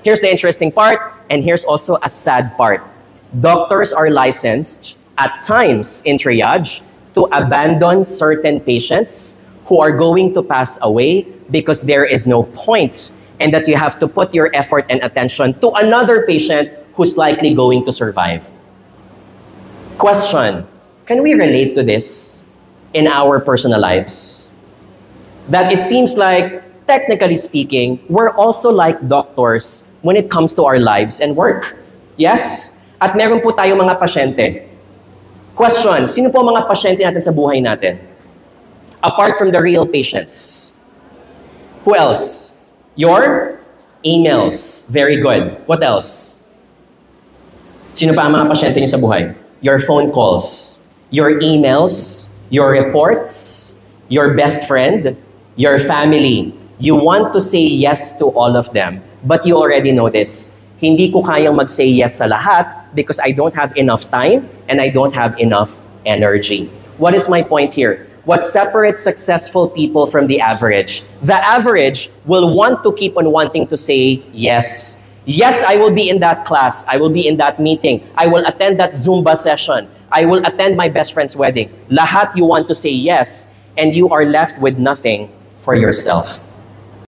Here's the interesting part, and here's also a sad part. Doctors are licensed at times in triage to abandon certain patients who are going to pass away because there is no point, and that you have to put your effort and attention to another patient who's likely going to survive. Question, can we relate to this in our personal lives? That it seems like, technically speaking, we're also like doctors when it comes to our lives and work. Yes? At meron po tayo mga pasyente. Question, sino po ang mga pasyente natin sa buhay natin? Apart from the real patients. Who else? Your emails. Very good. What else? Sino pa ang mga pasyente niyo sa buhay? Your phone calls, your emails, your reports, your best friend, your family. You want to say yes to all of them, but you already know this. Hindi ko kayang mag-say yes sa lahat because I don't have enough time and I don't have enough energy. What is my point here? What separates successful people from the average? The average will want to keep on wanting to say yes. Yes, I will be in that class. I will be in that meeting. I will attend that Zumba session. I will attend my best friend's wedding. Lahat you want to say yes, and you are left with nothing for yourself.